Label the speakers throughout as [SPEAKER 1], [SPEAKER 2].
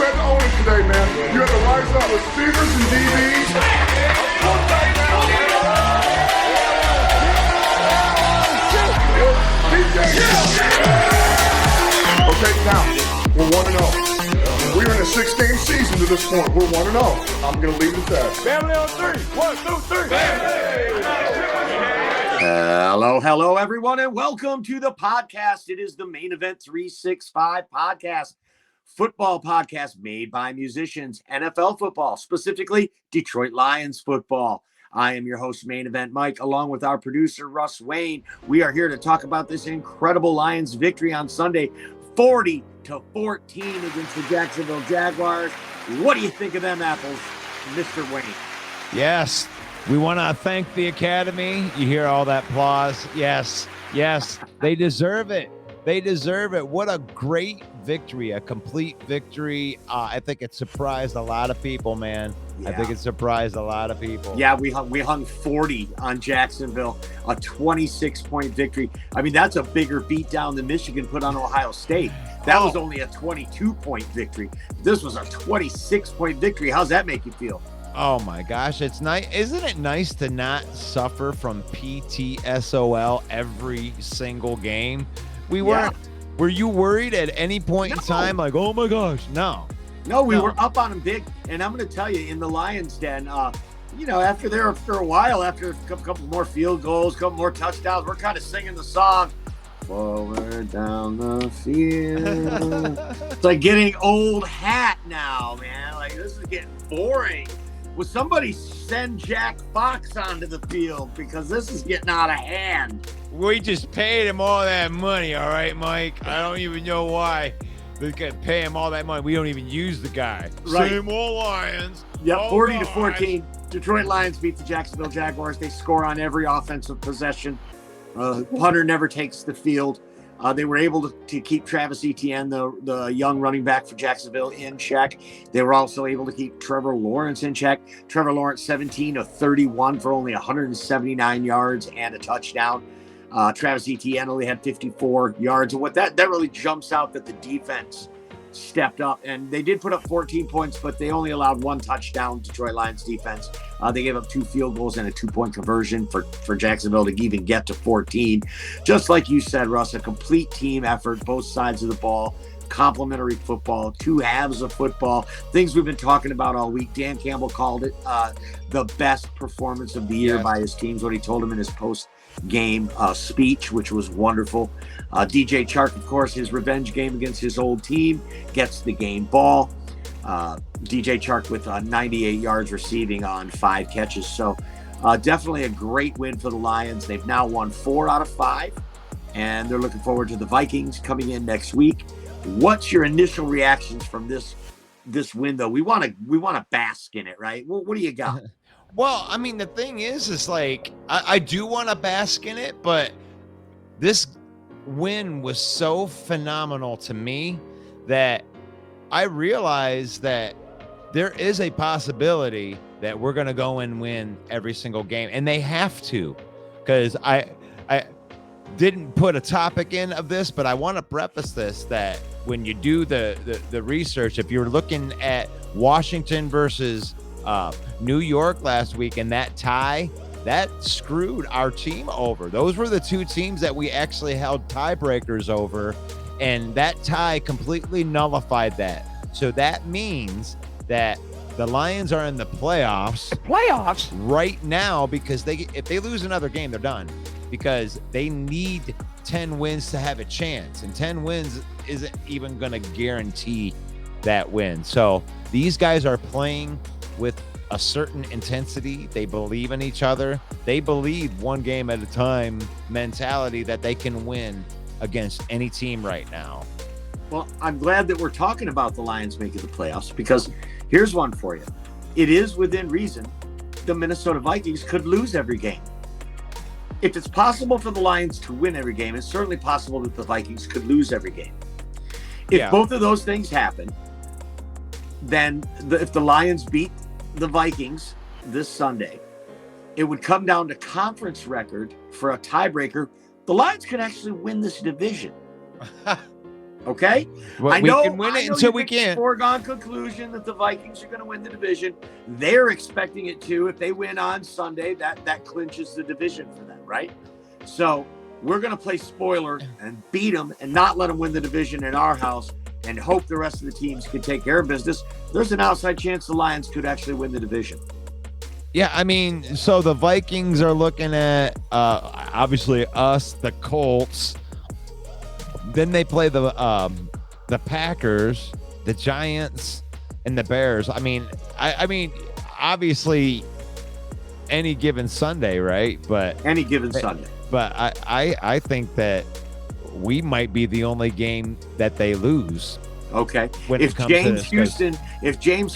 [SPEAKER 1] had to own it today, man. You had to rise up with receivers and DBs. Okay, now, we're 1-0. We're in a 6-game season to this point. We're 1-0. I'm going to leave it at that.
[SPEAKER 2] Family on 3. 1, 2, 3.
[SPEAKER 3] Hello, everyone, and welcome to the podcast. It is the Main Event 365 podcast, football podcast made by musicians, NFL football, specifically Detroit Lions football. I am your host, Main Event Mike, along with our producer, Russ Wayne. We are here to talk about this incredible Lions victory on Sunday, 40-14 against the Jacksonville Jaguars. What do you think of them apples, Mr. Wayne?
[SPEAKER 2] Yes, we want to thank the Academy. You hear all that applause? Yes, they deserve it. They deserve it. What a great victory, a complete victory. I think it surprised a lot of people, man. Yeah. I think it surprised a lot of people.
[SPEAKER 3] Yeah, we hung 40 on Jacksonville, a 26-point victory. I mean, that's a bigger beatdown than Michigan put on Ohio State. That was only a 22-point victory. This was a 26-point victory. How's that make you feel?
[SPEAKER 2] Oh my gosh, it's nice. Isn't it nice to not suffer from PTSOL every single game? We weren't. Were you worried at any point in time? Like, oh my gosh, no.
[SPEAKER 3] No, we were up on them big. And I'm going to tell you, in the Lions den, after a while, after a couple more field goals, a couple more touchdowns, we're kind of singing the song, forward down the field. It's like getting old hat now, man. Like, this is getting boring. Will somebody send Jack Fox onto the field, because this is getting out of hand.
[SPEAKER 2] We just paid him all that money, all right, Mike? I don't even know why they could pay him all that money. We don't even use the guy.
[SPEAKER 3] Right.
[SPEAKER 2] Same old Lions.
[SPEAKER 3] Yep, 40-14. Detroit Lions beat the Jacksonville Jaguars. They score on every offensive possession. Punter never takes the field. They were able to keep Travis Etienne, the young running back for Jacksonville, in check. They were also able to keep Trevor Lawrence in check. Trevor Lawrence, 17 of 31 for only 179 yards and a touchdown. Travis Etienne only had 54 yards. And what that really jumps out, that the defense stepped up. And they did put up 14 points, but they only allowed one touchdown, Detroit Lions defense. They gave up 2 field goals and a 2-point conversion for Jacksonville to even get to 14. Just like you said, Russ, a complete team effort, both sides of the ball, complementary football, 2 halves of football, things we've been talking about all week. Dan Campbell called it the best performance of the year by his teams, what he told him in his post-game speech, which was wonderful. DJ Chark, of course, his revenge game against his old team, gets the game ball. DJ Chark with 98 yards receiving on 5 catches. So definitely a great win for the Lions. They've now won 4 out of 5, and they're looking forward to the Vikings coming in next week. What's your initial reactions from this win, though? We want to bask in it, right? What do you got?
[SPEAKER 2] Well, I mean, the thing is like, I do want to bask in it, but this win was so phenomenal to me that I realized that there is a possibility that we're going to go and win every single game, and they have to, because I didn't put a topic in of this, but I want to preface this, that when you do the research, if you're looking at Washington versus New York last week, and that tie, that screwed our team over. Those were the 2 teams that we actually held tiebreakers over, and that tie completely nullified that. So that means that the Lions are in the playoffs.
[SPEAKER 3] The playoffs?
[SPEAKER 2] Right now, because if they lose another game, they're done, because they need 10 wins to have a chance, and 10 wins isn't even going to guarantee that win. So these guys are playing with a certain intensity. They believe in each other. They believe one game at a time mentality that they can win against any team right now.
[SPEAKER 3] Well, I'm glad that we're talking about the Lions making the playoffs, because here's one for you. It is within reason the Minnesota Vikings could lose every game. If it's possible for the Lions to win every game, it's certainly possible that the Vikings could lose every game. If both of those things happen, then if the Lions beat the Vikings this Sunday, it would come down to conference record for a tiebreaker. The Lions could actually win this division. Okay,
[SPEAKER 2] But we can win it until we can't.
[SPEAKER 3] Foregone conclusion that the Vikings are going to win the division. They're expecting it to. If they win on Sunday, that clinches the division for them, right? So we're going to play spoiler and beat them and not let them win the division in our house and hope the rest of the teams can take care of business. There's an outside chance the Lions could actually win the division.
[SPEAKER 2] Yeah, I mean, so the Vikings are looking at obviously us, the Colts. Then they play the Packers, the Giants, and the Bears. I mean, I mean, obviously, any given Sunday, right? But
[SPEAKER 3] any given Sunday.
[SPEAKER 2] But I think that we might be the only game that they lose.
[SPEAKER 3] Okay. If James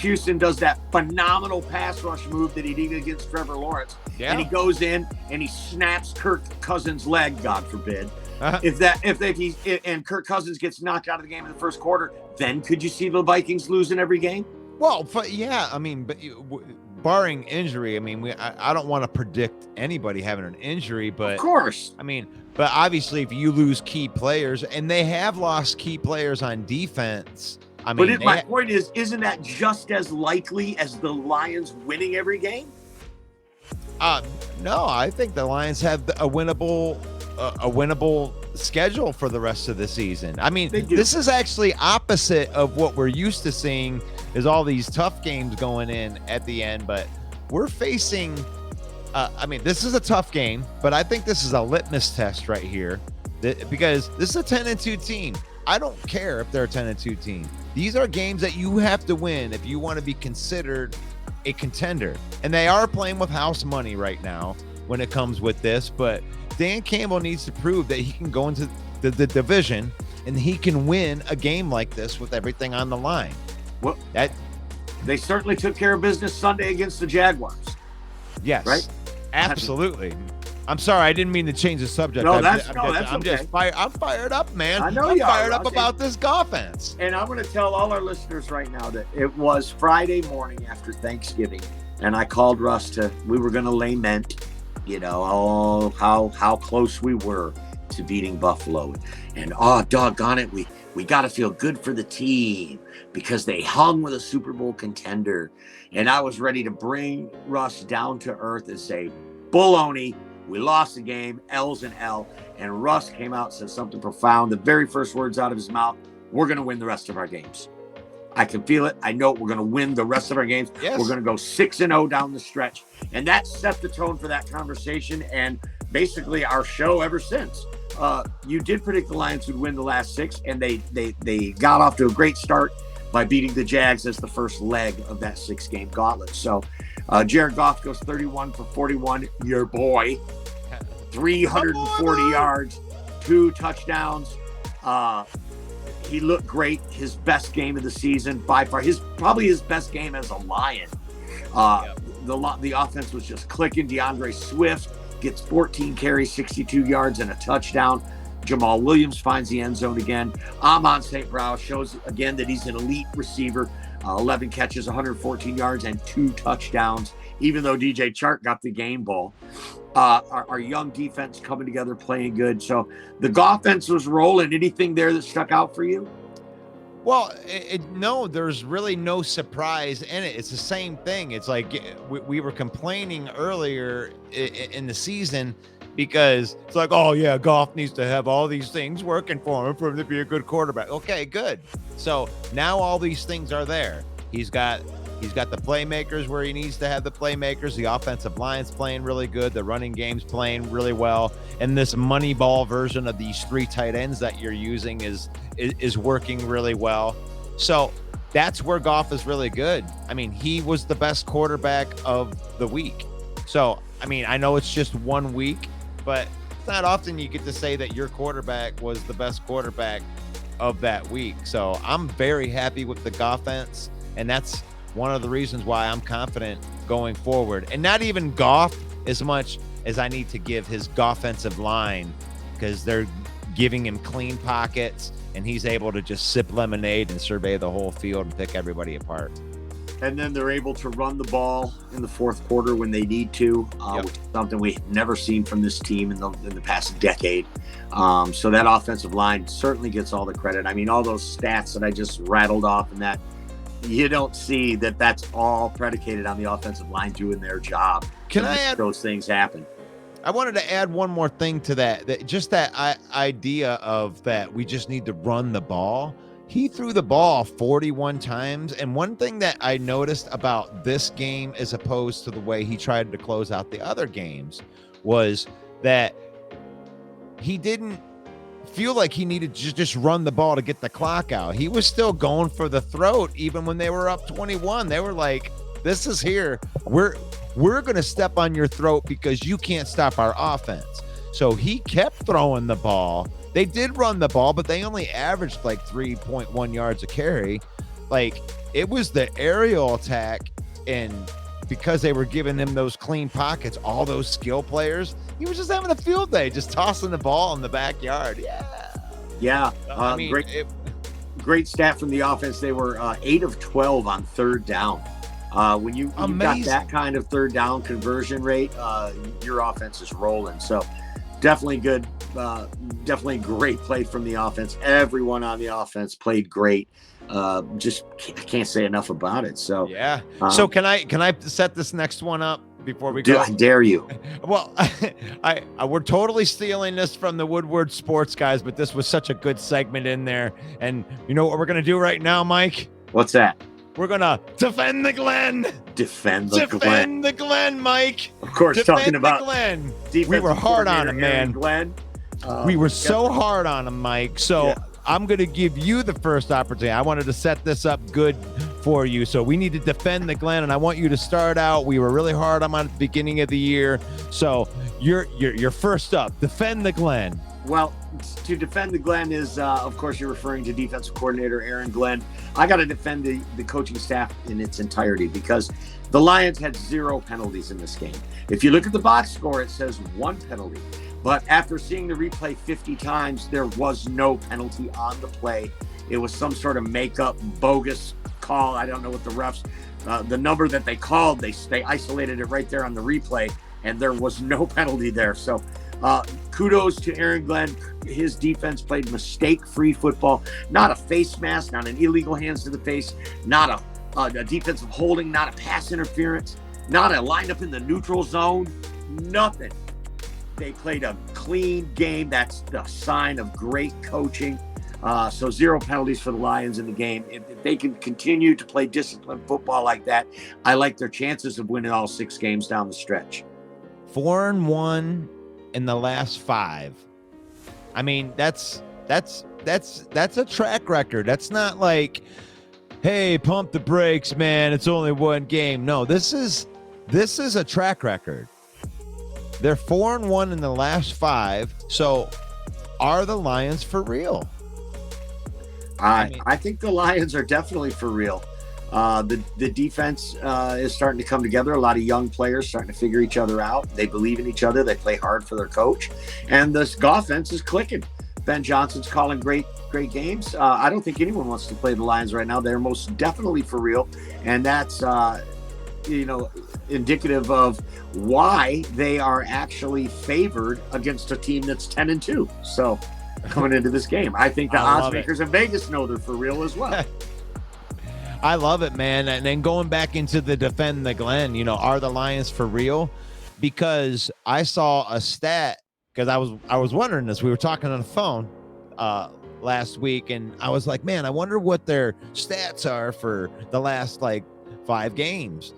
[SPEAKER 3] Housten does that phenomenal pass rush move that he did against Trevor Lawrence, and he goes in and he snaps Kirk Cousins' leg, God forbid. If Kirk Cousins gets knocked out of the game in the first quarter, then could you see the Vikings losing every game?
[SPEAKER 2] Well, yeah, I mean, but barring injury, I mean, I don't want to predict anybody having an injury, but
[SPEAKER 3] of course,
[SPEAKER 2] I mean, but obviously, if you lose key players, and they have lost key players on defense, I mean,
[SPEAKER 3] my point is, isn't that just as likely as the Lions winning every game?
[SPEAKER 2] No, I think the Lions have a winnable schedule for the rest of the season. I mean, this is actually opposite of what we're used to seeing, is all these tough games going in at the end, but we're facing I mean, this is a tough game, but I think this is a litmus test right here, because this is a 10-2 team. I don't care if they're a 10-2 team. These are games that you have to win if you want to be considered a contender, and they are playing with house money right now when it comes with this, but Dan Campbell needs to prove that he can go into the division and he can win a game like this with everything on the line.
[SPEAKER 3] Well, they certainly took care of business Sunday against the Jaguars.
[SPEAKER 2] Yes, right? Absolutely. I'm sorry, I didn't mean to change the subject.
[SPEAKER 3] No,
[SPEAKER 2] I'm just fired up, man.
[SPEAKER 3] I know
[SPEAKER 2] I'm
[SPEAKER 3] you
[SPEAKER 2] fired up about this Goffense.
[SPEAKER 3] And I'm going to tell all our listeners right now that it was Friday morning after Thanksgiving, and I called Russ we were going to lament, how close we were to beating Buffalo, and doggone it, we got to feel good for the team because they hung with a Super Bowl contender. And I was ready to bring Russ down to earth and say, baloney, we lost the game, L's an L. And Russ came out and said something profound. The very first words out of his mouth, we're going to win the rest of our games. I can feel it. I know we're going to win the rest of our games.
[SPEAKER 2] Yes.
[SPEAKER 3] We're going to go 6-0 down the stretch. And that set the tone for that conversation and basically our show ever since. You did predict the Lions would win the last 6, and they got off to a great start by beating the Jags as the first leg of that 6-game gauntlet. So Jared Goff goes 31 for 41, your boy, 340 yards, 2 touchdowns. He looked great. His best game of the season by far. Probably his best game as a Lion. The offense was just clicking. DeAndre Swift gets 14 carries, 62 yards, and a touchdown. Jamal Williams finds the end zone again. Amon St. Brown shows again that he's an elite receiver. 11 catches, 114 yards, and 2 touchdowns, even though DJ Chark got the game ball. Our young defense coming together, playing good. So the Goffense was rolling. Anything there that stuck out for you?
[SPEAKER 2] Well, no, there's really no surprise in it. It's the same thing. It's like we were complaining earlier in the season because it's like, oh, yeah, Goff needs to have all these things working for him to be a good quarterback. Okay, good. So now all these things are there. He's got the playmakers where he needs to have the playmakers. The offensive line's playing really good. The running game's playing really well. And this money ball version of these 3 tight ends that you're using is working really well. So that's where Goff is really good. I mean, he was the best quarterback of the week. So, I mean, I know it's just 1 week, but it's not often you get to say that your quarterback was the best quarterback of that week. So I'm very happy with the Goffense, and that's one of the reasons why I'm confident going forward. And not even Goff as much as I need to give his Goffensive line, because they're giving him clean pockets and he's able to just sip lemonade and survey the whole field and pick everybody apart.
[SPEAKER 3] And then they're able to run the ball in the fourth quarter when they need to, which is something we've never seen from this team in the past decade. So that offensive line certainly gets all the credit. I mean, all those stats that I just rattled off, and that you don't see that's all predicated on the offensive line doing their job.
[SPEAKER 2] Can I add
[SPEAKER 3] those things happen?
[SPEAKER 2] I wanted to add one more thing to that just that idea of that we just need to run the ball. He threw the ball 41 times. And one thing that I noticed about this game as opposed to the way he tried to close out the other games was that he didn't feel like he needed to just run the ball to get the clock out. He was still going for the throat even when they were up 21. They were like, this is here. We're going to step on your throat because you can't stop our offense. So he kept throwing the ball. They did run the ball, but they only averaged like 3.1 yards a carry. Like, it was the aerial attack, and because they were giving him those clean pockets, all those skill players, he was just having a field day, just tossing the ball in the backyard.
[SPEAKER 3] Yeah.
[SPEAKER 2] I mean,
[SPEAKER 3] great stat from the offense. They were 8 of 12 on third down. When you got that kind of third down conversion rate, your offense is rolling. So definitely good. Definitely great play from the offense. Everyone on the offense played great. I can't say enough about it. So
[SPEAKER 2] yeah. So can I set this next one up before we go?
[SPEAKER 3] I dare you.
[SPEAKER 2] Well, we're totally stealing this from the Woodward Sports guys, but this was such a good segment in there. And you know what we're gonna do right now, Mike?
[SPEAKER 3] What's that?
[SPEAKER 2] We're gonna defend the Glen.
[SPEAKER 3] Defend the Glen,
[SPEAKER 2] Mike.
[SPEAKER 3] Of course,
[SPEAKER 2] defend
[SPEAKER 3] talking about
[SPEAKER 2] the Glen. We were hard on him, man.
[SPEAKER 3] Glen.
[SPEAKER 2] We were so hard on him, Mike. So I'm going to give you the first opportunity. I wanted to set this up good for you. So we need to defend the Glen, and I want you to start out. We were really hard on him at the beginning of the year. So you're first up. Defend the Glen.
[SPEAKER 3] Well, to defend the Glen is, of course, you're referring to defensive coordinator Aaron Glenn. I got to defend the coaching staff in its entirety because the Lions had 0 penalties in this game. If you look at the box score, it says 1 penalty. But after seeing the replay 50 times, there was no penalty on the play. It was some sort of makeup, bogus call. I don't know what the refs, the number that they called, they isolated it right there on the replay, and there was no penalty there. So kudos to Aaron Glenn. His defense played mistake-free football. Not a face mask, not an illegal hands to the face, not a defensive holding, not a pass interference, not a lineup in the neutral zone, nothing. They played a clean game. That's the sign of great coaching. So 0 penalties for the Lions in the game. If they can continue to play disciplined football like that, I like their chances of winning all 6 games down the stretch.
[SPEAKER 2] 4-1 in the last 5. I mean, that's a track record. That's not like, hey, pump the brakes, man. It's only 1 game. No, this is a track record. They're 4-1 in the last 5. So are the Lions for real?
[SPEAKER 3] I think the Lions are definitely for real. The defense is starting to come together. A lot of young players starting to figure each other out. They believe in each other. They play hard for their coach. And this Goffense is clicking. Ben Johnson's calling great games. I don't think anyone wants to play the Lions right now. They're most definitely for real. And that's, indicative of why they are actually favored against a team that's 10-2. So coming into this game, I think the odds makers in Vegas know they're for real as well.
[SPEAKER 2] I love it, man. And then going back into the defend the Glen, are the Lions for real? Because I saw a stat, because I was wondering this. We were talking on the phone last week, and I was like, man, I wonder what their stats are for the last 5 games.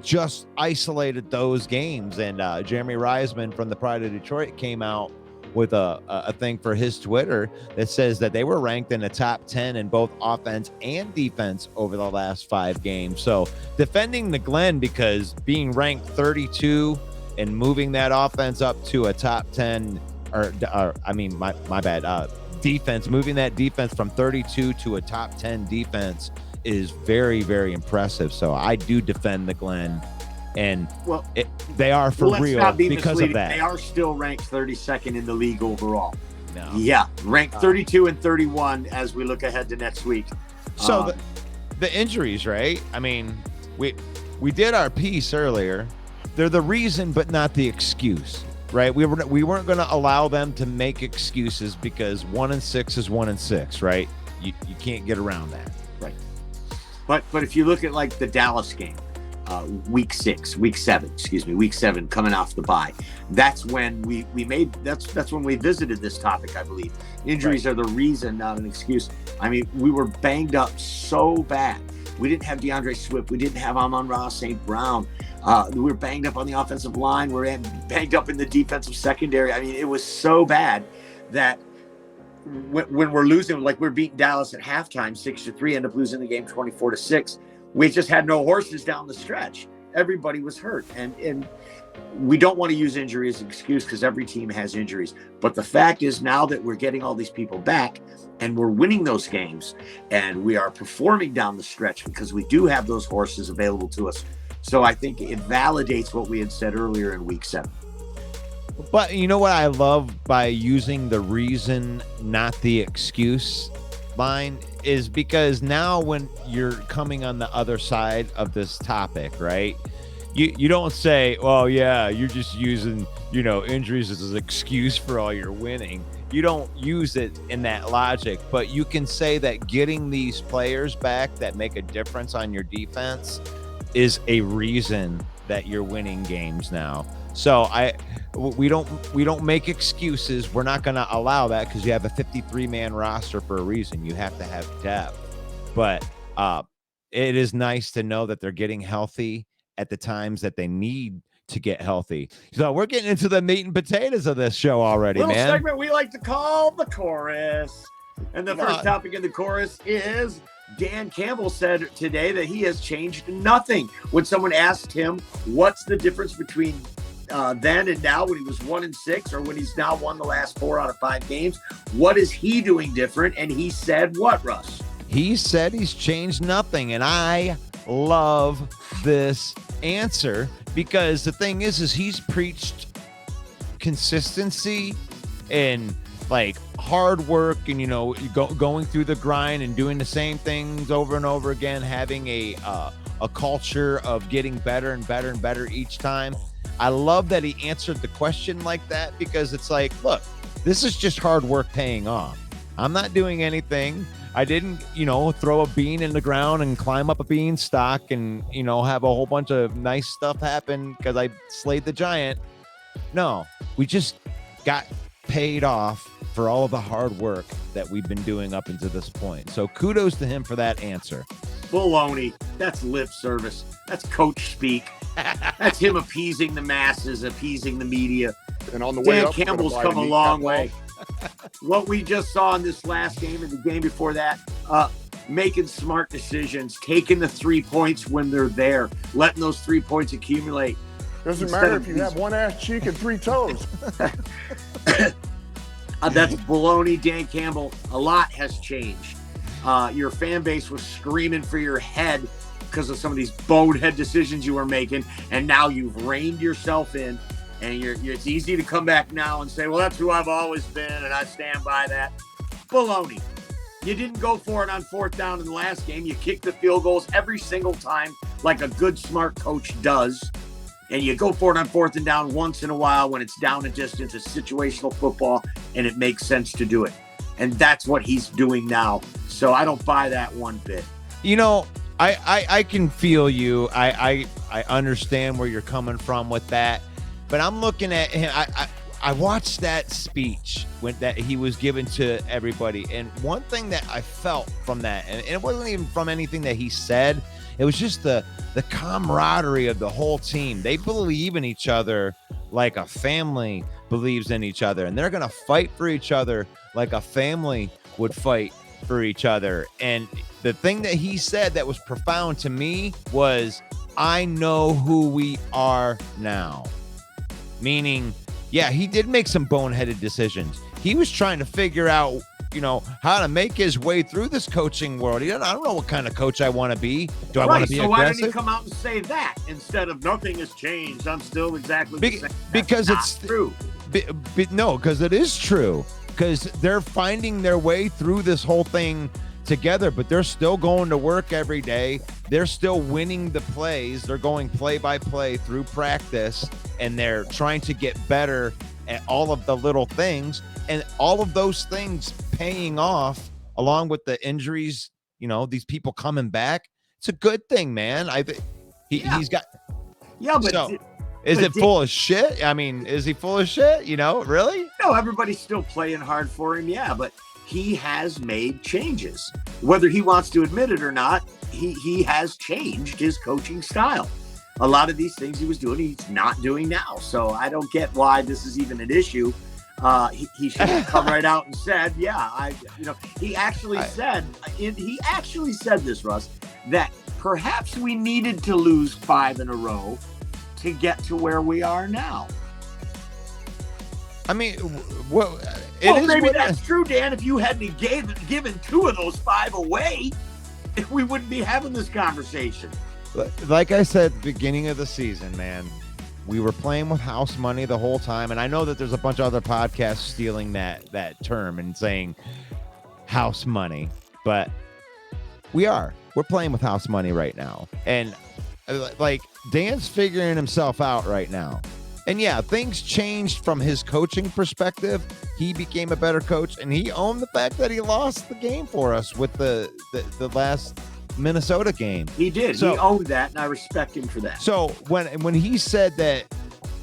[SPEAKER 2] Just isolated those games. And Jeremy Reisman from the Pride of Detroit came out with a thing for his Twitter that says that they were ranked in the top 10 in both offense and defense over the last 5 games. So defending the Glen, because being ranked 32 and moving that offense up to a top 10, my bad, defense, moving that defense from 32 to a top 10 defense is very, very impressive. So I do defend the Glen, and they are for real because of that.
[SPEAKER 3] They are still ranked 32nd in the league overall.
[SPEAKER 2] No.
[SPEAKER 3] Yeah, ranked 32 and 31 as we look ahead to next week.
[SPEAKER 2] So the injuries, right? I mean, we did our piece earlier. They're the reason, but not the excuse, right? We weren't going to allow them to make excuses because 1-6 is 1-6, right? You can't get around that,
[SPEAKER 3] right? But if you look at like the Dallas game, week 7 coming off the bye, that's when we when we visited this topic, I believe. Injuries are the reason, not an excuse. I mean, we were banged up so bad. We didn't have DeAndre Swift. We didn't have Amon-Ra St. Brown. We were banged up on the offensive line. We were banged up in the defensive secondary. I mean, it was so bad that when we're losing, like we're beating Dallas at halftime 6-3, end up losing the game 24-6. We just had no horses down the stretch. Everybody was hurt. And we don't want to use injury as an excuse because every team has injuries. But the fact is, now that we're getting all these people back and we're winning those games and we are performing down the stretch because we do have those horses available to us. So I think it validates what we had said earlier in week 7.
[SPEAKER 2] But you know what I love by using the reason, not the excuse line is because now when you're coming on the other side of this topic, right? You don't say, well, yeah, you're just using, injuries as an excuse for all your winning. You don't use it in that logic, but you can say that getting these players back that make a difference on your defense is a reason that you're winning games now. So we don't make excuses. We're not going to allow that because you have a 53-man roster for a reason. You have to have depth. But it is nice to know that they're getting healthy at the times that they need to get healthy. So we're getting into the meat and potatoes of this show already,
[SPEAKER 3] Little
[SPEAKER 2] man.
[SPEAKER 3] segment we like to call the chorus. And the first topic in the chorus is Dan Campbell said today that he has changed nothing. When someone asked him what's the difference between then and now, when he was 1-6 or when he's now won the last 4 out of 5 games, what is he doing different? And he said what, Russ?
[SPEAKER 2] He said he's changed nothing. And I love this answer because the thing is he's preached consistency and like hard work and, going through the grind and doing the same things over and over again, having a culture of getting better and better and better each time. I love that he answered the question like that because it's like, look, this is just hard work paying off. I'm not doing anything. I didn't, throw a bean in the ground and climb up a beanstalk and, have a whole bunch of nice stuff happen because I slayed the giant. No, we just got paid off for all of the hard work that we've been doing up until this point. So kudos to him for that answer.
[SPEAKER 3] Baloney. That's lip service. That's coach speak. That's him appeasing the masses, appeasing the media.
[SPEAKER 1] And on the way
[SPEAKER 3] Dan
[SPEAKER 1] up,
[SPEAKER 3] Campbell's come a long way. What we just saw in this last game and the game before that, making smart decisions, taking the 3 points when they're there, letting those 3 points accumulate.
[SPEAKER 1] Doesn't matter if you have one ass cheek and 3 toes.
[SPEAKER 3] That's baloney, Dan Campbell. A lot has changed. Your fan base was screaming for your head because of some of these bonehead decisions you were making, and now you've reined yourself in, and it's easy to come back now and say, well, that's who I've always been, and I stand by that. Baloney. You didn't go for it on 4th down in the last game. You kicked the field goals every single time like a good, smart coach does. And you go for it on 4th and down once in a while when it's down and distance. It's situational football, and it makes sense to do it. And that's what he's doing now. So I don't buy that one bit.
[SPEAKER 2] I can feel you. I understand where you're coming from with that. But I'm looking at him. I watched that speech that he was given to everybody. And one thing that I felt from that, and it wasn't even from anything that he said, it was just the camaraderie of the whole team. They believe in each other like a family believes in each other. And they're going to fight for each other like a family would fight for each other. And the thing that he said that was profound to me was, I know who we are now. Meaning, yeah, he did make some boneheaded decisions. He was trying to figure out, how to make his way through this coaching world. I don't know what kind of coach I want to be. Do I want to be aggressive?
[SPEAKER 3] Why didn't he come out and say that instead of nothing has changed? I'm still exactly the same.
[SPEAKER 2] Because it's
[SPEAKER 3] true.
[SPEAKER 2] No, because it is true. Because they're finding their way through this whole thing together, but they're still going to work every day. they're still winning the plays. They're going play by play through practice, and they're trying to get better at all of the little things, and all of those things paying off along with the injuries, these people coming back. It's a good thing, man. He's got.
[SPEAKER 3] Yeah, but
[SPEAKER 2] so, is it full of shit? I mean, is he full of shit? Really?
[SPEAKER 3] No, everybody's still playing hard for him. Yeah, but he has made changes. Whether he wants to admit it or not, he has changed his coaching style. A lot of these things he was doing, he's not doing now. So I don't get why this is even an issue. He should have come right out and said, he actually said this, Russ, that perhaps we needed to lose 5 in a row to get to where we are now.
[SPEAKER 2] I mean,
[SPEAKER 3] maybe that's true, Dan. If you hadn't given 2 of those 5 away, we wouldn't be having this conversation.
[SPEAKER 2] Like I said at the beginning of the season, man, we were playing with house money the whole time. And I know that there's a bunch of other podcasts stealing that term and saying house money, but we're playing with house money right now. And like Dan's figuring himself out right now. And yeah, things changed from his coaching perspective. He became a better coach, and he owned the fact that he lost the game for us with the last Minnesota game.
[SPEAKER 3] He did. He owned that, and I respect him for that. So
[SPEAKER 2] when he said that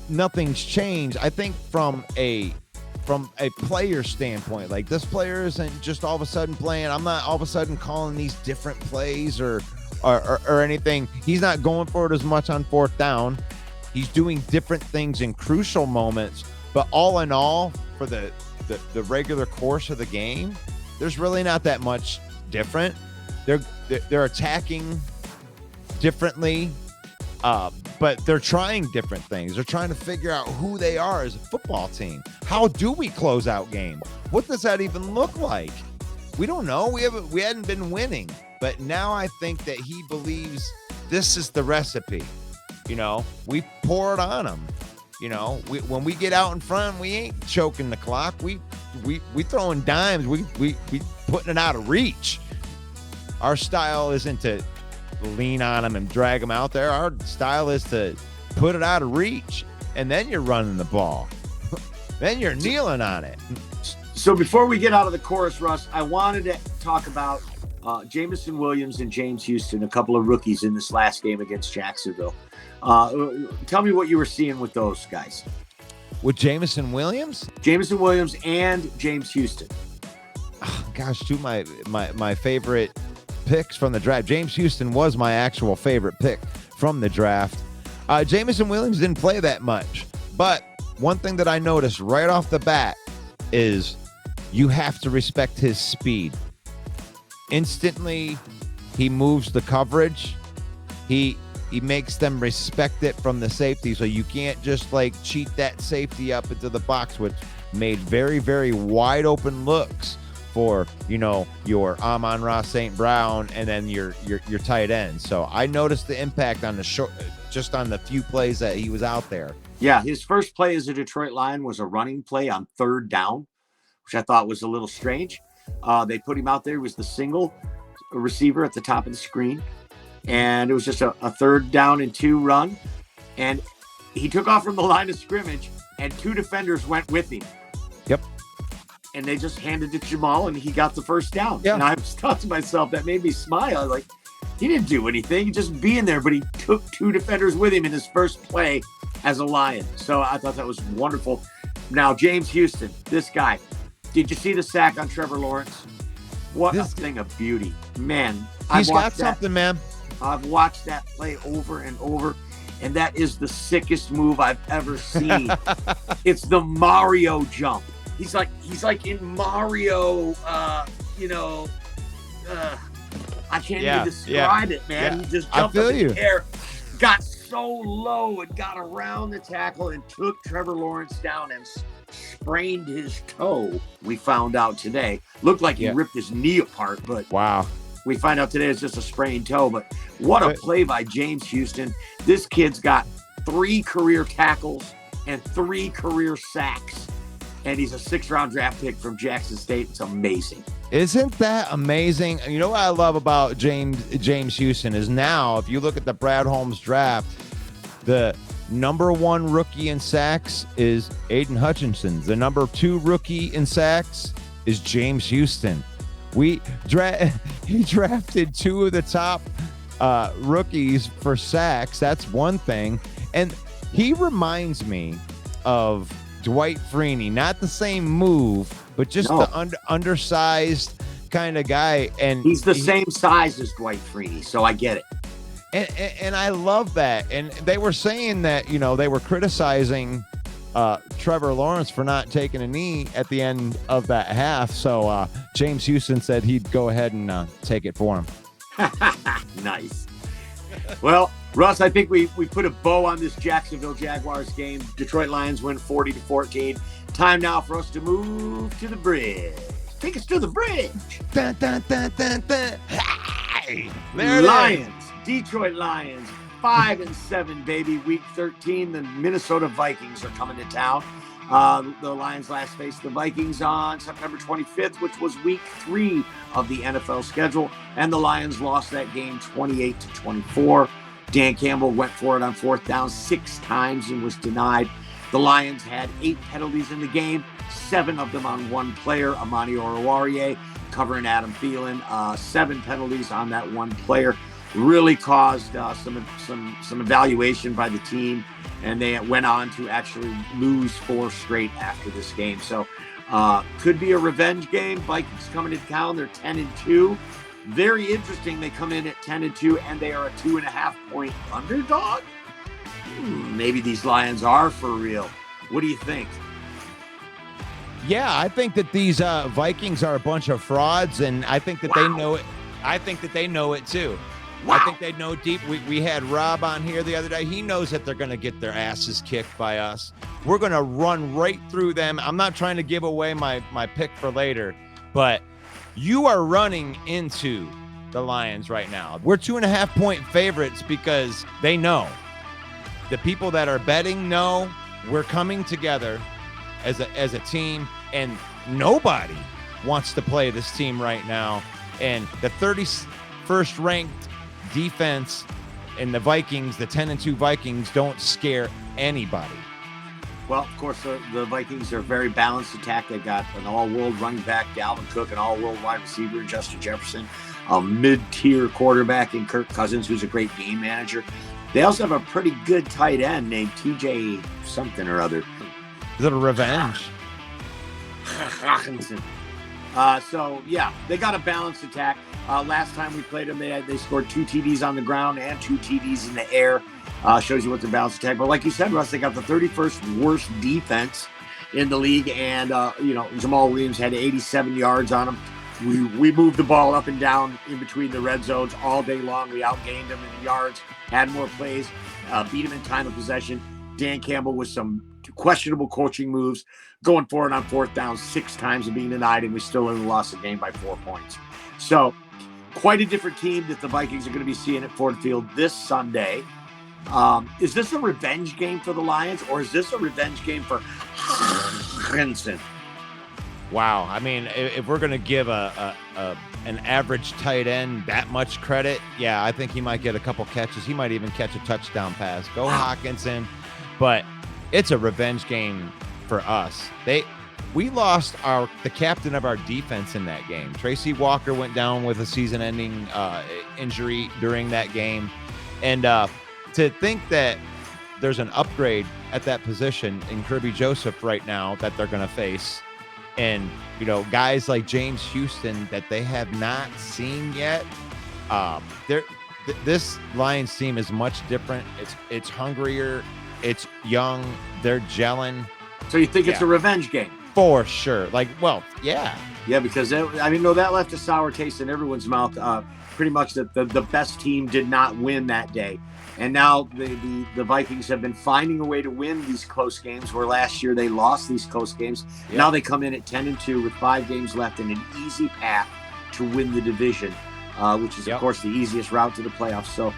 [SPEAKER 2] nothing's changed, I think from a player standpoint, like this player isn't just all of a sudden playing. I'm not all of a sudden calling these different plays or anything. He's not going for it as much on 4th down. He's doing different things in crucial moments, but all in all, for the regular course of the game, there's really not that much different. They're attacking differently, but they're trying different things. They're trying to figure out who they are as a football team. How do we close out games? What does that even look like? We don't know. We hadn't been winning, but now I think that he believes this is the recipe. We pour it on them. When we get out in front, we ain't choking the clock. We throwing dimes. We putting it out of reach. Our style isn't to lean on them and drag them out there. Our style is to put it out of reach, and then you're running the ball. Then you're kneeling on it.
[SPEAKER 3] So before we get out of the chorus, Russ, I wanted to talk about Jameson Williams and James Housten, a couple of rookies in this last game against Jacksonville. Tell me what you were seeing with those guys.
[SPEAKER 2] With Jameson Williams?
[SPEAKER 3] Jameson Williams and James Housten.
[SPEAKER 2] Oh, gosh, 2 my favorite picks from the draft. James Housten was my actual favorite pick from the draft. Jameson Williams didn't play that much, but one thing that I noticed right off the bat is you have to respect his speed. Instantly, he moves the coverage. He makes them respect it from the safety, so you can't just cheat that safety up into the box, which made very, very wide open looks for your Amon-Ra St. Brown and then your tight end. So I noticed the impact on the short, just on the few plays that he was out there.
[SPEAKER 3] Yeah, his first play as a Detroit Lion was a running play on 3rd down, which I thought was a little strange. They put him out there. He was the single receiver at the top of the screen. And it was just a 3rd down and 2 run. And he took off from the line of scrimmage, and 2 defenders went with him.
[SPEAKER 2] Yep.
[SPEAKER 3] And they just handed it to Jamal, and he got the 1st down.
[SPEAKER 2] Yeah.
[SPEAKER 3] And I thought to myself, that made me smile. Like, he didn't do anything, just being there, but he took 2 defenders with him in his first play as a Lion. So I thought that was wonderful. Now, James Housten, this guy. Did you see the sack on Trevor Lawrence? What a thing of beauty. Man,
[SPEAKER 2] he's got something, man.
[SPEAKER 3] I've watched that play over and over, and that is the sickest move I've ever seen. It's the Mario jump. He's like in Mario, I can't even describe it, man.
[SPEAKER 2] Yeah.
[SPEAKER 3] He just jumped up in the air, got so low and got around the tackle and took Trevor Lawrence down and sprained his toe. We found out today. Looked like he ripped his knee apart, but
[SPEAKER 2] wow.
[SPEAKER 3] We find out today it's just a sprained toe. But what a play by James Housten. This kid's got 3 career tackles and 3 career sacks. And he's a 6th round draft pick from Jackson State. It's amazing.
[SPEAKER 2] Isn't that amazing? You know what I love about James Housten is now, if you look at the Brad Holmes draft, the number 1 rookie in sacks is Aiden Hutchinson. The number 2 rookie in sacks is James Housten. He drafted 2 of the top rookies for sacks. That's one thing. And he reminds me of Dwight Freeney, not the same move, but just the undersized kind of guy. And
[SPEAKER 3] he's the same size as Dwight Freeney, so I get it.
[SPEAKER 2] And I love that. And they were saying that, you know, they were criticizing Trevor Lawrence for not taking a knee at the end of that half. So James Housten said he'd go ahead and take it for him.
[SPEAKER 3] Nice. Well, Russ, I think we put a bow on this Jacksonville Jaguars game. Detroit Lions win 40-14. Time now for us to move to the bridge. Take us to the bridge.
[SPEAKER 2] Dun, dun, dun, dun, dun. Hey, there
[SPEAKER 3] Lions, Detroit Lions, 5-7, baby. Week 13, the Minnesota Vikings are coming to town. The Lions last faced the Vikings on September 25th, which was week 3 of the NFL schedule. And the Lions lost that game 28-24. Dan Campbell went for it on 4th down 6 times and was denied. The Lions had 8 penalties in the game, 7 of them on one player, Amani Oruwariye, covering Adam Thielen. 7 penalties on that one player. Really caused some evaluation by the team, and they went on to actually lose 4 straight after this game. So could be a revenge game. Vikings coming to town. They're 10-2. Very interesting. They come in at 10-2, and they are a 2.5-point underdog. Maybe these Lions are for real. What do you think?
[SPEAKER 2] Yeah, I think that these Vikings are a bunch of frauds, and I think that they know it. I think that they know it too. Wow. I think they know deep. We had Rob on here the other day. He knows that they're going to get their asses kicked by us. We're going to run right through them. I'm not trying to give away my pick for later, but you are running into the Lions right now. We're 2.5-point favorites because they know. The people that are betting know we're coming together as a team, and nobody wants to play this team right now. And the 31st ranked defense in the Vikings, the 10-2 Vikings, don't scare anybody.
[SPEAKER 3] Well, of course, the Vikings are a very balanced attack. They've got an all-world running back, Dalvin Cook, an all-world wide receiver, Justin Jefferson, a mid-tier quarterback in Kirk Cousins, who's a great game manager. They also have a pretty good tight end named TJ something or other.
[SPEAKER 2] Is it a revenge?
[SPEAKER 3] So, yeah, they got a balanced attack. Last time we played them, they scored 2 TDs on the ground and 2 TDs in the air. Shows you what's a balanced attack. But like you said, Russ, they got the 31st worst defense in the league. And, Jamal Williams had 87 yards on him. We moved the ball up and down in between the red zones all day long. We outgained them in yards, had more plays, beat them in time of possession. Dan Campbell with some questionable coaching moves, going for it on 4th down 6 times and being denied, and we still only lost the game by 4 points. So quite a different team that the Vikings are going to be seeing at Ford Field this Sunday. Is this a revenge game for the Lions, or is this a revenge game for Housten?
[SPEAKER 2] Wow. I mean, if we're going to give an average tight end that much credit, yeah, I think he might get a couple catches. He might even catch a touchdown pass. Go Hockenson. But it's a revenge game for us. We lost the captain of our defense in that game. Tracy Walker went down with a season-ending injury during that game. And to think that there's an upgrade at that position in Kirby Joseph right now that they're going to face, and, guys like James Housten that they have not seen yet. This Lions team is much different. It's hungrier. It's young. They're gelling.
[SPEAKER 3] So you think it's a revenge game?
[SPEAKER 2] For sure. Yeah.
[SPEAKER 3] Yeah, because that left a sour taste in everyone's mouth. Pretty much that the best team did not win that day. And now the Vikings have been finding a way to win these close games, where last year they lost these close games. Yep. Now they come in at 10-2 with 5 games left and an easy path to win the division, which is, of course, the easiest route to the playoffs. So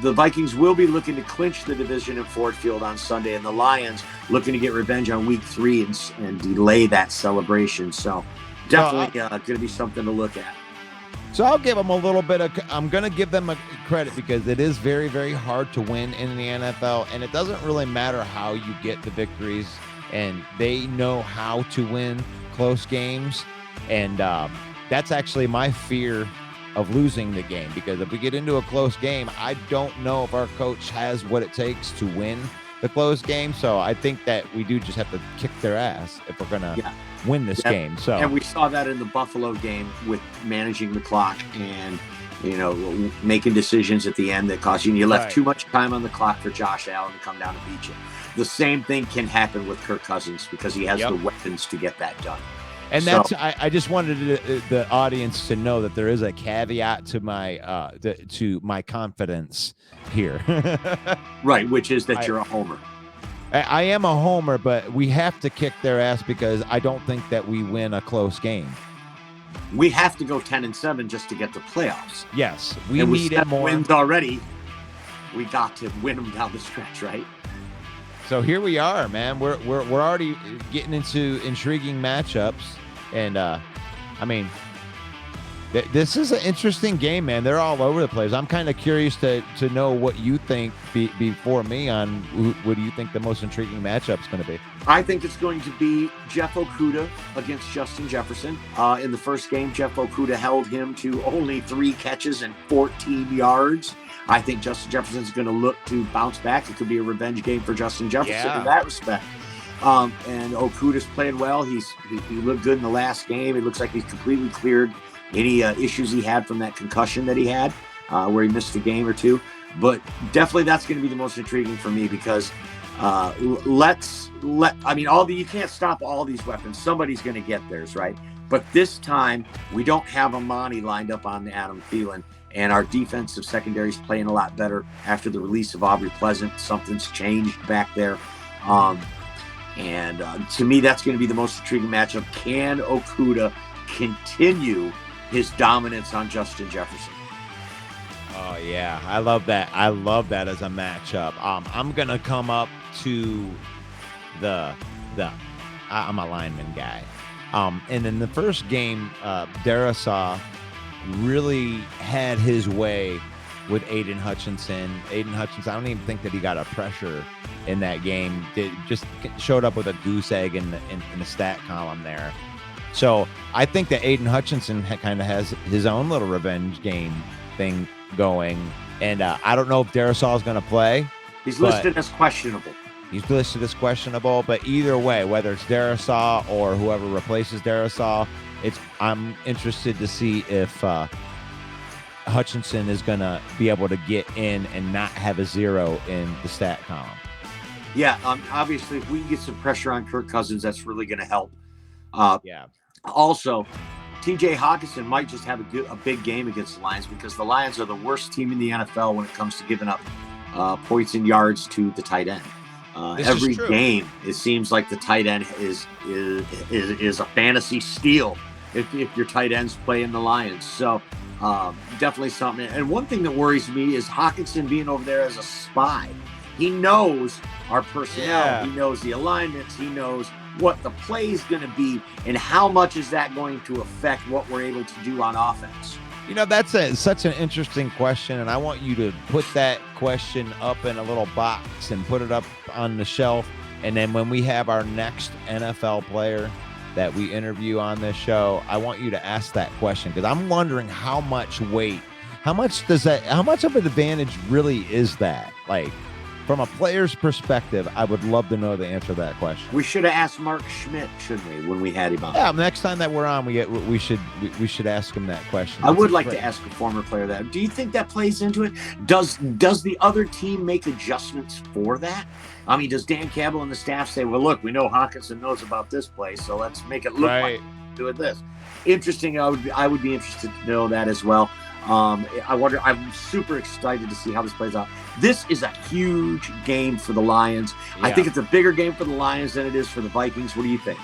[SPEAKER 3] the Vikings will be looking to clinch the division at Ford Field on Sunday, and the Lions looking to get revenge on week 3 and delay that celebration. So definitely going to be something to look at.
[SPEAKER 2] So I'll give them a little bit of, I'm going to give them a credit because it is very, very hard to win in the NFL, and it doesn't really matter how you get the victories, and they know how to win close games. And that's actually my fear of losing the game, because if we get into a close game, I don't know if our coach has what it takes to win the close game. So I think that we do just have to kick their ass if we're going to win this game. So,
[SPEAKER 3] and we saw that in the Buffalo game with managing the clock and, making decisions at the end that cost you. And you left too much time on the clock for Josh Allen to come down and beat you. The same thing can happen with Kirk Cousins because he has the weapons to get that done.
[SPEAKER 2] And I just wanted the audience to know that there is a caveat to my confidence here.
[SPEAKER 3] Right, which is that you're a homer.
[SPEAKER 2] I am a homer, but we have to kick their ass because I don't think that we win a close game.
[SPEAKER 3] We have to go 10-7 just to get the playoffs.
[SPEAKER 2] Yes, we need it more.
[SPEAKER 3] Wins already. We got to win them down the stretch, right?
[SPEAKER 2] So here we are, man. We're already getting into intriguing matchups, and this is an interesting game, man. They're all over the place. I'm kind of curious to know what you think before me on what do you think the most intriguing matchup is going to be.
[SPEAKER 3] I think it's going to be Jeff Okudah against Justin Jefferson. In the first game, Jeff Okudah held him to only 3 catches and 14 yards. I think Justin Jefferson's going to look to bounce back. It could be a revenge game for Justin Jefferson in that respect. And Okudah's played well. He looked good in the last game. It looks like he's completely cleared any issues he had from that concussion that he had, where he missed a game or two. But definitely that's going to be the most intriguing for me because you can't stop all these weapons. Somebody's going to get theirs, right? But this time we don't have Amani lined up on Adam Thielen. And our defensive secondary is playing a lot better after the release of Aubrey Pleasant. Something's changed back there. To me, that's going to be the most intriguing matchup. Can Okudah continue his dominance on Justin Jefferson?
[SPEAKER 2] Oh, yeah. I love that. I love that as a matchup. I'm going to come up to I'm a lineman guy. And in the first game, Darisaw really had his way with Aiden Hutchinson. I don't even think that he got a pressure in that game. It just showed up with a goose egg in the stat column there. So I think that Aiden Hutchinson kind of has his own little revenge game thing going. And I don't know if Darisaw is going to play.
[SPEAKER 3] He's listed as questionable.
[SPEAKER 2] But either way, whether it's Darisaw or whoever replaces Darisaw, I'm interested to see if Hutchinson is going to be able to get in and not have a 0 in the stat column.
[SPEAKER 3] Yeah, obviously, if we can get some pressure on Kirk Cousins, that's really going to help. Also, TJ Hawkinson might just have a big game against the Lions because the Lions are the worst team in the NFL when it comes to giving up points and yards to the tight end. Every game, it seems like the tight end is a fantasy steal if your tight ends play in the Lions. So definitely something. And one thing that worries me is Hawkinson being over there as a spy. He knows our personnel. Yeah. He knows the alignments. He knows what the play is going to be and how much is that going to affect what we're able to do on offense.
[SPEAKER 2] That's such an interesting question, and I want you to put that question up in a little box and put it up on the shelf. And then when we have our next NFL player that we interview on this show, I want you to ask that question because I'm wondering how much of an advantage really is that? Like, from a player's perspective, I would love to know the answer to that question.
[SPEAKER 3] We should have asked Mark Schmidt, shouldn't we, when we had him on?
[SPEAKER 2] Yeah, next time that we're on, we should ask him that question.
[SPEAKER 3] I would like to ask a former player that. Do you think that plays into it? Does the other team make adjustments for that? I mean, does Dan Campbell and the staff say, well, look, we know Hawkinson knows about this play, so let's make it look like we're doing this? Interesting. I would be interested to know that as well. I wonder. I'm super excited to see how this plays out. This is a huge game for the Lions. Yeah. I think it's a bigger game for the Lions than it is for the Vikings. What do you think?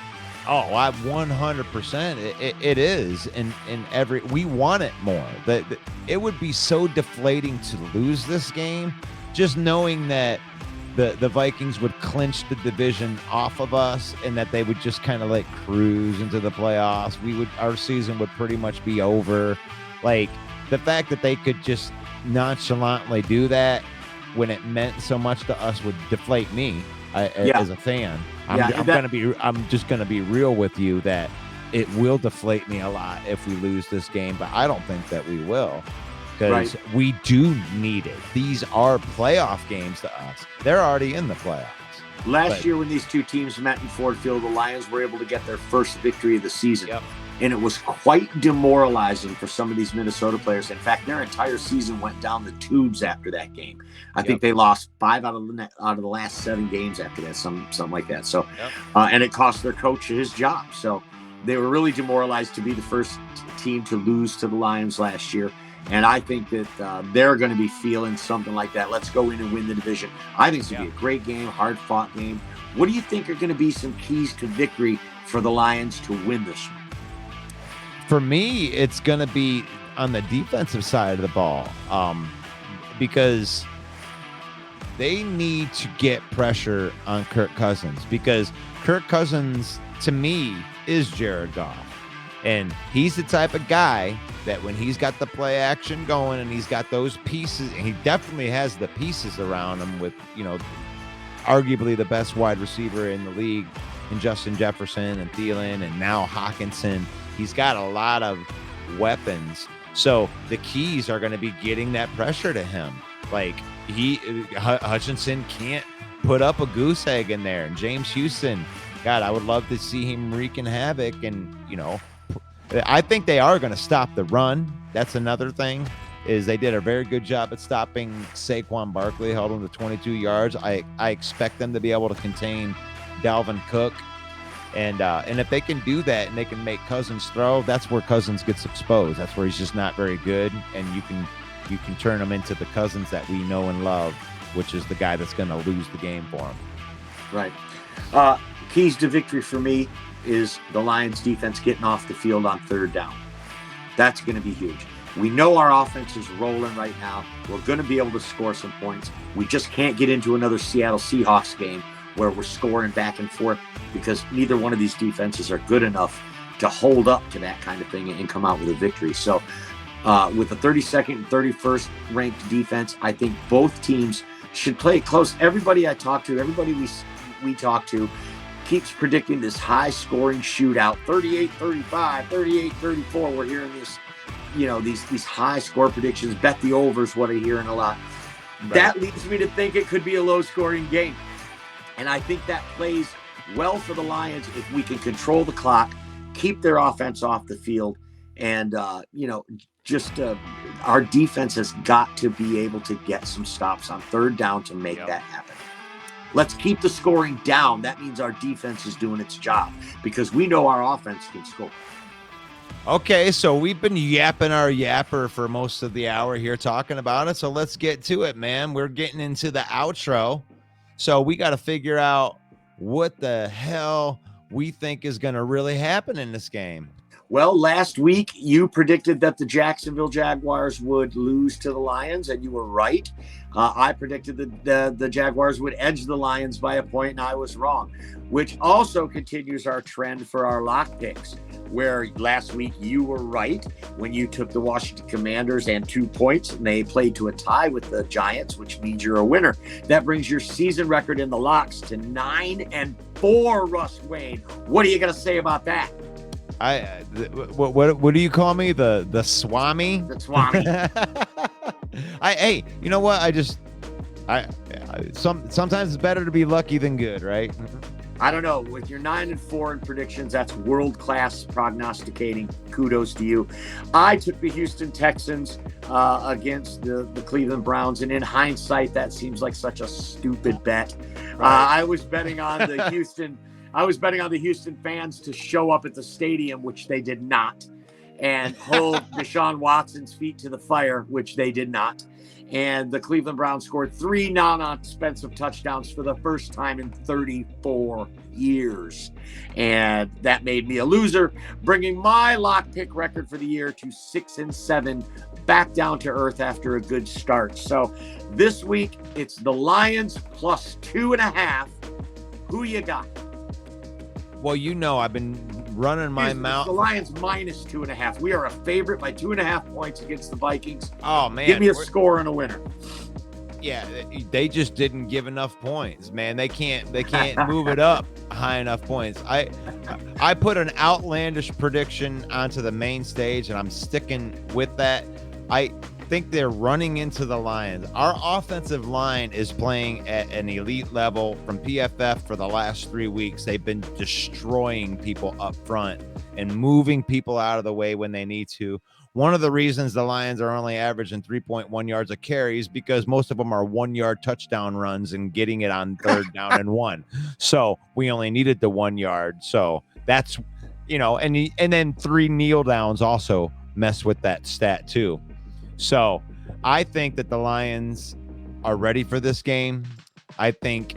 [SPEAKER 2] Oh, 100%. It is, and we want it more. It would be so deflating to lose this game, just knowing that the Vikings would clinch the division off of us, and that they would just kind of like cruise into the playoffs. Our season would pretty much be over. Like, the fact that they could just nonchalantly do that when it meant so much to us would deflate me as a fan. I'm just gonna be real with you that it will deflate me a lot if we lose this game, but I don't think that we will, because we do need it. These are playoff games to us. They're already in the playoffs.
[SPEAKER 3] Last year when these two teams met in Ford Field, the Lions were able to get their first victory of the season.
[SPEAKER 2] Yep.
[SPEAKER 3] And it was quite demoralizing for some of these Minnesota players. In fact, their entire season went down the tubes after that game. I think they lost 5 out of the last 7 games after that, something like that. So, and it cost their coach his job. So they were really demoralized to be the first team to lose to the Lions last year. And I think that they're going to be feeling something like that. Let's go in and win the division. I think it's going to be a great game, hard-fought game. What do you think are going to be some keys to victory for the Lions to win this year?
[SPEAKER 2] For me, it's going to be on the defensive side of the ball, because they need to get pressure on Kirk Cousins, because Kirk Cousins, to me, is Jared Goff. And he's the type of guy that when he's got the play action going and he's got those pieces, and he definitely has the pieces around him with, arguably the best wide receiver in the league in Justin Jefferson and Thielen and now Hawkinson. He's got a lot of weapons. So the keys are going to be getting that pressure to him. Like, Hutchinson can't put up a goose egg in there. And James Housten, God, I would love to see him wreaking havoc. And, I think they are going to stop the run. That's another thing, is they did a very good job at stopping Saquon Barkley, held him to 22 yards. I expect them to be able to contain Dalvin Cook. And if they can do that and they can make Cousins throw, that's where Cousins gets exposed. That's where he's just not very good. And you can turn him into the Cousins that we know and love, which is the guy that's going to lose the game for him.
[SPEAKER 3] Right. Keys to victory for me is the Lions defense getting off the field on third down. That's going to be huge. We know our offense is rolling right now. We're going to be able to score some points. We just can't get into another Seattle Seahawks game where we're scoring back and forth, because neither one of these defenses are good enough to hold up to that kind of thing and come out with a victory. So with the 32nd and 31st ranked defense, I think both teams should play it close. Everybody I talk to, everybody we talk to, keeps predicting this high-scoring shootout, 38-35, 38-34. We're hearing this, these high-score predictions. Bet the over is what I'm hearing a lot. Right. That leads me to think it could be a low-scoring game. And I think that plays well for the Lions if we can control the clock, keep their offense off the field, and, our defense has got to be able to get some stops on third down to make that happen. Let's keep the scoring down. That means our defense is doing its job, because we know our offense can score.
[SPEAKER 2] Okay, so we've been yapping our yapper for most of the hour here talking about it. So let's get to it, man. We're getting into the outro. So we got to figure out what the hell we think is going to really happen in this game.
[SPEAKER 3] Well, last week you predicted that the Jacksonville Jaguars would lose to the Lions, and you were right. I predicted that the Jaguars would edge the Lions by a point, and I was wrong, which also continues our trend for our lock picks, where last week you were right when you took the Washington Commanders and 2 points, and they played to a tie with the Giants, which means you're a winner. That brings your season record in the locks to 9-4, Russ Wayne. What are you going to say about that?
[SPEAKER 2] What do you call me? The Swami?
[SPEAKER 3] The Swami.
[SPEAKER 2] Hey, you know what? Sometimes it's better to be lucky than good, right?
[SPEAKER 3] I don't know. With your 9-4 in predictions, that's world-class prognosticating. Kudos to you. I took the Houston Texans against the Cleveland Browns, and in hindsight, that seems like such a stupid bet. I was betting on the Houston fans to show up at the stadium, which they did not, and hold Deshaun Watson's feet to the fire, which they did not. And the Cleveland Browns scored 3 non-offensive touchdowns for the first time in 34 years. And that made me a loser, bringing my lock pick record for the year to 6-7, back down to earth after a good start. So this week, it's the Lions plus 2.5. Who you got?
[SPEAKER 2] Well, I've been running my mouth.
[SPEAKER 3] The Lions minus 2.5. We are a favorite by 2.5 points against the Vikings.
[SPEAKER 2] Oh, man.
[SPEAKER 3] Give me a score and a winner.
[SPEAKER 2] Yeah, they just didn't give enough points, man. They can't move it up high enough points. I put an outlandish prediction onto the main stage, and I'm sticking with that. I think they're running into the Lions. Our offensive line is playing at an elite level from PFF for the last 3 weeks. They've been destroying people up front and moving people out of the way when they need to. One of the reasons the Lions are only averaging 3.1 yards a carry is because most of them are 1-yard touchdown runs and getting it on 3rd down and 1. So we only needed the 1 yard. So that's, and then 3 kneel downs also mess with that stat too. So I think that the Lions are ready for this game. I think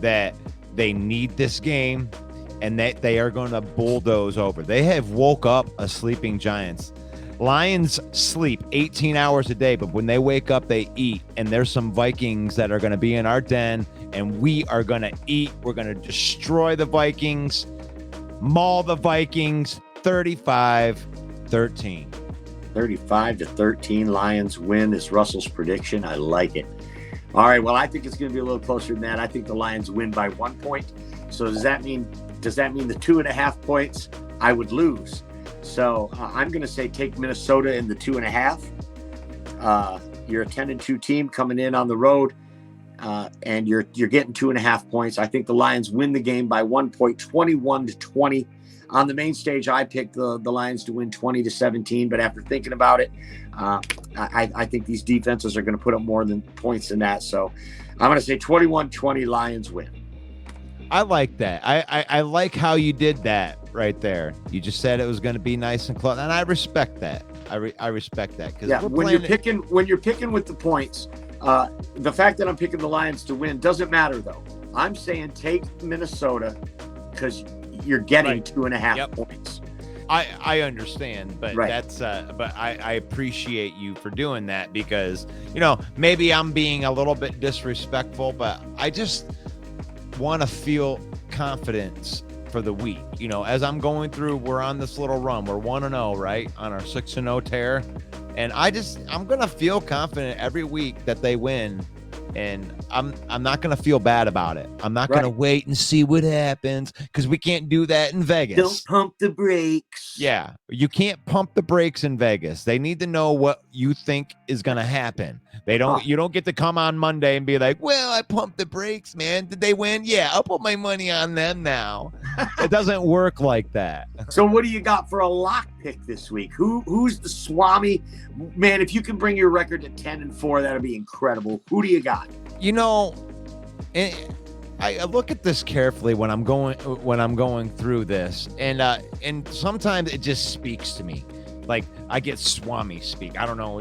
[SPEAKER 2] that they need this game and that they are going to bulldoze over. They have woke up a sleeping Giants. Lions sleep 18 hours a day, but when they wake up, they eat. And there's some Vikings that are going to be in our den, and we are going to eat. We're going to destroy the Vikings, maul the Vikings, 35-13.
[SPEAKER 3] 35-13 Lions win is Russell's prediction. I like it. All right. Well, I think it's going to be a little closer than that. I think the Lions win by 1 point. So does that mean the 2.5 points I would lose? So I'm going to say take Minnesota in the 2.5. You're a 10-2 team coming in on the road, and you're getting 2.5 points. I think the Lions win the game by 1 point, 21-20. On the main stage, I picked the Lions to win 20-17, but after thinking about it, I think these defenses are going to put up more than points than that. So I'm going to say 21-20 Lions win.
[SPEAKER 2] I like that. I like how you did that right there. You just said it was going to be nice and close, and I respect that. I respect that because
[SPEAKER 3] when you're picking with the points, the fact that I'm picking the Lions to win doesn't matter though. I'm saying take Minnesota because you're getting 2.5 points.
[SPEAKER 2] I understand, but
[SPEAKER 3] right.
[SPEAKER 2] but I appreciate you for doing that because maybe I'm being a little bit disrespectful, but I just want to feel confidence for the week. As I'm going through, we're on this little run. We're 1-0, right? On our 6-0 tear. And I'm going to feel confident every week that they win. And I'm not going to feel bad about it. I'm not going to wait and see what happens because we can't do that in Vegas.
[SPEAKER 3] Don't pump the brakes.
[SPEAKER 2] Yeah, you can't pump the brakes in Vegas. They need to know what you think is going to happen. You don't get to come on Monday and be like, well, I pumped the brakes, man. Did they win? Yeah, I'll put my money on them now. It doesn't work like that.
[SPEAKER 3] So what do you got for a lock pick this week? Who's the Swami? Man, if you can bring your record to 10-4, that'd be incredible. Who do you got?
[SPEAKER 2] I look at this carefully when I'm going through this, and sometimes it just speaks to me. Like I get Swami speak. I don't know.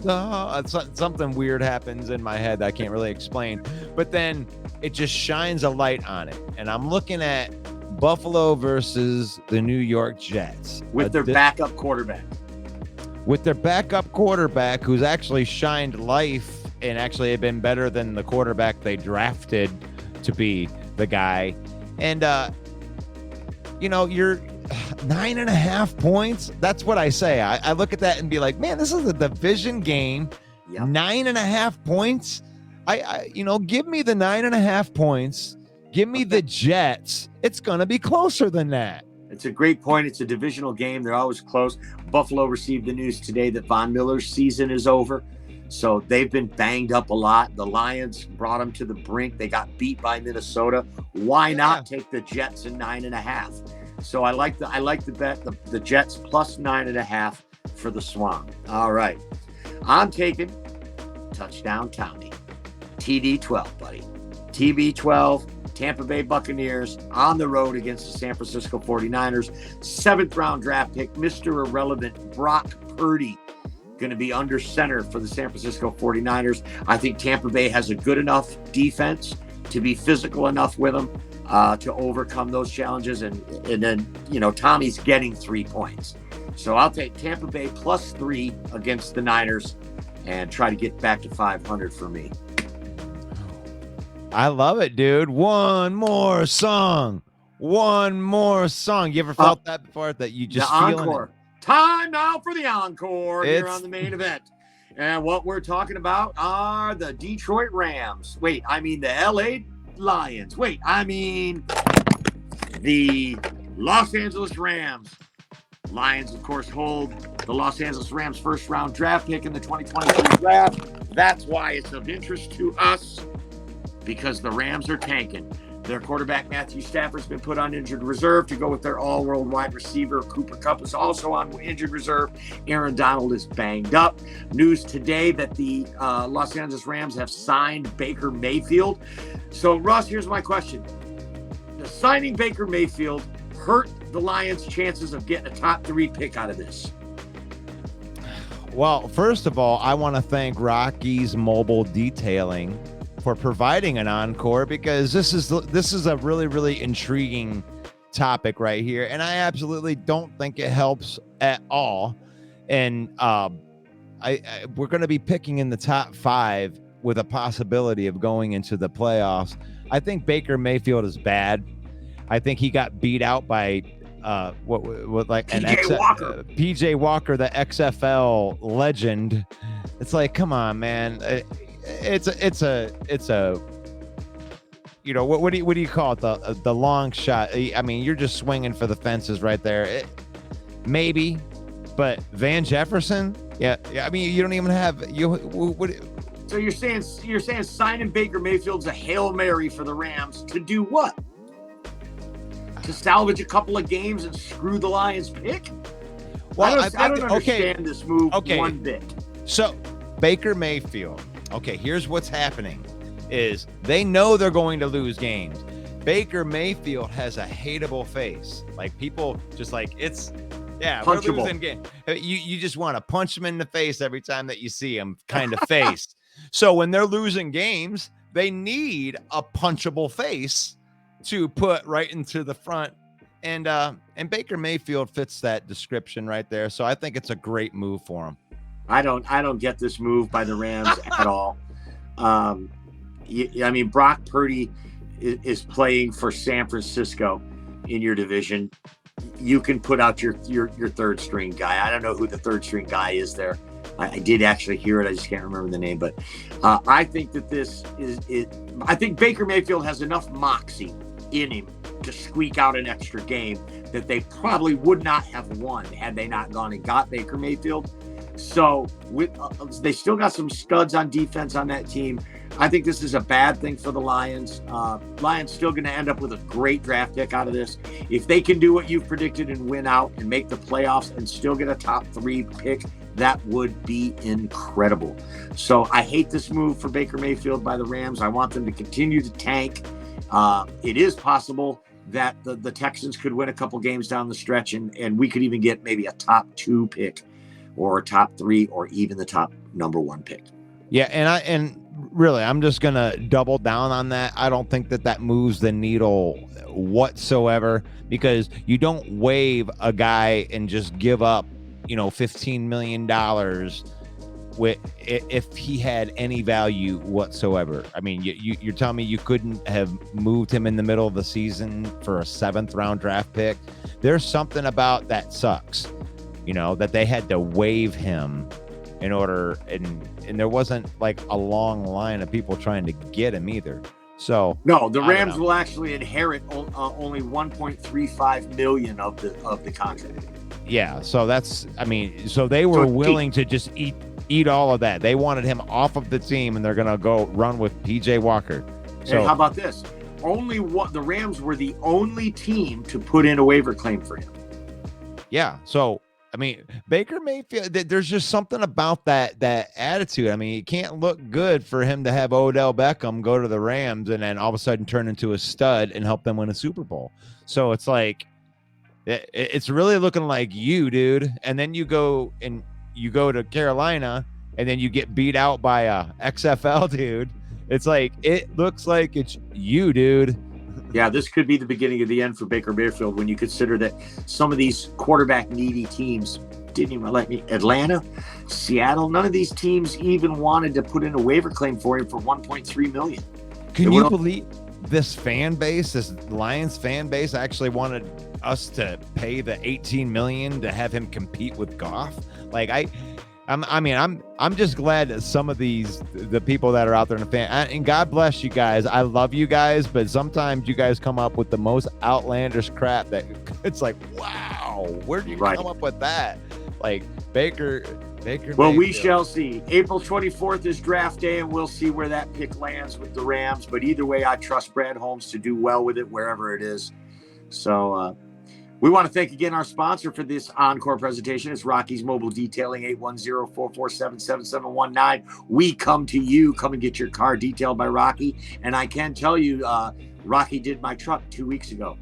[SPEAKER 2] Something weird happens in my head that I can't really explain. But then it just shines a light on it. And I'm looking at Buffalo versus the New York Jets.
[SPEAKER 3] With their backup quarterback.
[SPEAKER 2] With their backup quarterback who's actually shined life and actually had been better than the quarterback they drafted to be the guy. And, you're 9.5 points. That's what I say. I look at that and be like, man, this is a division game. Yep. 9.5 points. Give me the 9.5 points. Give me the Jets. It's going to be closer than that.
[SPEAKER 3] It's a great point. It's a divisional game. They're always close. Buffalo received the news today that Von Miller's season is over. So they've been banged up a lot. The Lions brought them to the brink. They got beat by Minnesota. Why not take the Jets in 9.5? So I like the bet, the Jets plus 9.5 for the Swan. All right. I'm taking touchdown Tommy. TD12, buddy. TB12, Tampa Bay Buccaneers on the road against the San Francisco 49ers. 7th round draft pick, Mr. Irrelevant, Brock Purdy, going to be under center for the San Francisco 49ers. I think Tampa Bay has a good enough defense to be physical enough with them to overcome those challenges. And then, Tommy's getting 3 points. So I'll take Tampa Bay +3 against the Niners and try to get back to 500 for me.
[SPEAKER 2] I love it, dude. One more song. One more song. You ever felt that before? That you just
[SPEAKER 3] the
[SPEAKER 2] feeling
[SPEAKER 3] encore.
[SPEAKER 2] it?
[SPEAKER 3] Time now for the encore here
[SPEAKER 2] It's-
[SPEAKER 3] on the main event. And what we're talking about are the Detroit Rams. Wait, I mean the LA Lions. Wait, I mean the Los Angeles Rams. Lions, of course, hold the Los Angeles Rams first-round draft pick in the 2022 draft. That's why it's of interest to us, because the Rams are tanking. Their quarterback, Matthew Stafford's been put on injured reserve to go with their all-world wide receiver. Cooper Kupp is also on injured reserve. Aaron Donald is banged up. News today that the Los Angeles Rams have signed Baker Mayfield. So, Russ, here's my question. Does signing Baker Mayfield hurt the Lions' chances of getting a top 3 pick out of this?
[SPEAKER 2] Well, first of all, I want to thank Rocky's Mobile Detailing for providing an encore, because this is a really, really intriguing topic right here, and I absolutely don't think it helps at all. And we're going to be picking in the top 5 with a possibility of going into the playoffs. I think Baker Mayfield is bad. I think he got beat out by what like PJ Walker, the XFL legend. It's like, come on, man. It's a you know, what do you call it, the long shot? I mean, you're just swinging for the fences right there. Maybe, but Van Jefferson, yeah. I mean, you don't even have you.
[SPEAKER 3] So you're saying signing Baker Mayfield's a Hail Mary for the Rams to do what? To salvage a couple of games and screw the Lions pick? Well, I don't understand this move one bit.
[SPEAKER 2] So Baker Mayfield. Okay, here's what's happening is they know they're going to lose games. Baker Mayfield has a hateable face. Like, people just like, it's, yeah,
[SPEAKER 3] punchable.
[SPEAKER 2] We're losing game. You just want to punch him in the face every time that you see him, kind of face. So when they're losing games, they need a punchable face to put right into the front. And Baker Mayfield fits that description right there. So I think it's a great move for him.
[SPEAKER 3] I don't get this move by the Rams at all. I mean, Brock Purdy is playing for San Francisco in your division. You can put out your third string guy. I don't know who the third string guy is there. I did actually hear it. I just can't remember the name. But I think that this is it. I think Baker Mayfield has enough moxie in him to squeak out an extra game that they probably would not have won had they not gone and got Baker Mayfield. So they still got some studs on defense on that team. I think this is a bad thing for the Lions. Lions still going to end up with a great draft pick out of this. If they can do what you've predicted and win out and make the playoffs and still get a top 3 pick, that would be incredible. So I hate this move for Baker Mayfield by the Rams. I want them to continue to tank. It is possible that the Texans could win a couple games down the stretch, and we could even get maybe a top 2 pick or a top 3 or even the top number 1 pick.
[SPEAKER 2] Yeah, and really, I'm just going to double down on that. I don't think that moves the needle whatsoever, because you don't waive a guy and just give up, $15 million if he had any value whatsoever. I mean, you're telling me you couldn't have moved him in the middle of the season for a 7th round draft pick? There's something about that sucks, that they had to waive him in order, and there wasn't like a long line of people trying to get him either. So
[SPEAKER 3] no, the Rams will actually inherit only $1.35 million of the contract.
[SPEAKER 2] Yeah, so so they were willing to just eat all of that. They wanted him off of the team, and they're gonna go run with PJ Walker. So
[SPEAKER 3] and how about this? The Rams were the only team to put in a waiver claim for him.
[SPEAKER 2] Yeah, so Baker Mayfield, there's just something about that attitude. It can't look good for him to have Odell Beckham go to the Rams and then all of a sudden turn into a stud and help them win a Super Bowl. So it's like, it's really looking like you, dude. And then you go to Carolina and then you get beat out by a XFL dude. It's like, it looks like it's you, dude.
[SPEAKER 3] Yeah, this could be the beginning of the end for Baker Mayfield when you consider that some of these quarterback needy teams didn't even let me. Atlanta, Seattle, none of these teams even wanted to put in a waiver claim for him for $1.3 million.
[SPEAKER 2] Can you believe this fan base, this Lions fan base, actually wanted us to pay the $18 million to have him compete with Goff? Like I'm just glad that some of the people that are out there in the fan, and God bless you guys. I love you guys, but sometimes you guys come up with the most outlandish crap that it's like, wow, where do you come up with that? Like Baker.
[SPEAKER 3] Well, we shall see. April 24th is draft day, and we'll see where that pick lands with the Rams. But either way, I trust Brad Holmes to do well with it wherever it is. So we want to thank again our sponsor for this encore presentation. It's Rocky's Mobile Detailing, 810-447-7719. We come to you. Come and get your car detailed by Rocky. And I can tell you, Rocky did my truck 2 weeks ago.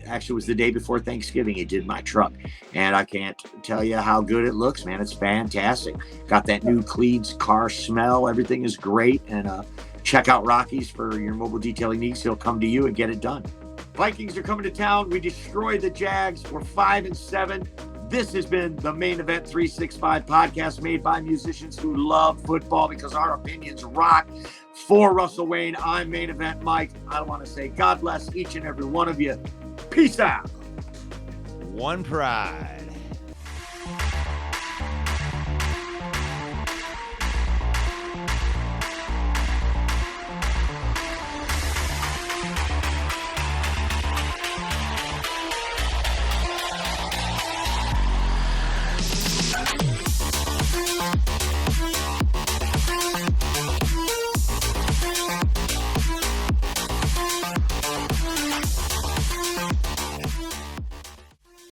[SPEAKER 3] Actually, it was the day before Thanksgiving. He did my truck, and I can't tell you how good it looks, man. It's fantastic. Got that new Cleeds car smell. Everything is great. And check out Rocky's for your mobile detailing needs. He'll come to you and get it done. Vikings are coming to town. We destroyed the Jags. We're 5-7. This has been the Main Event 365 podcast made by musicians who love football because our opinions rock. For Russell Wayne, I'm Main Event Mike. I want to say God bless each and every one of you. Peace out.
[SPEAKER 2] One pride.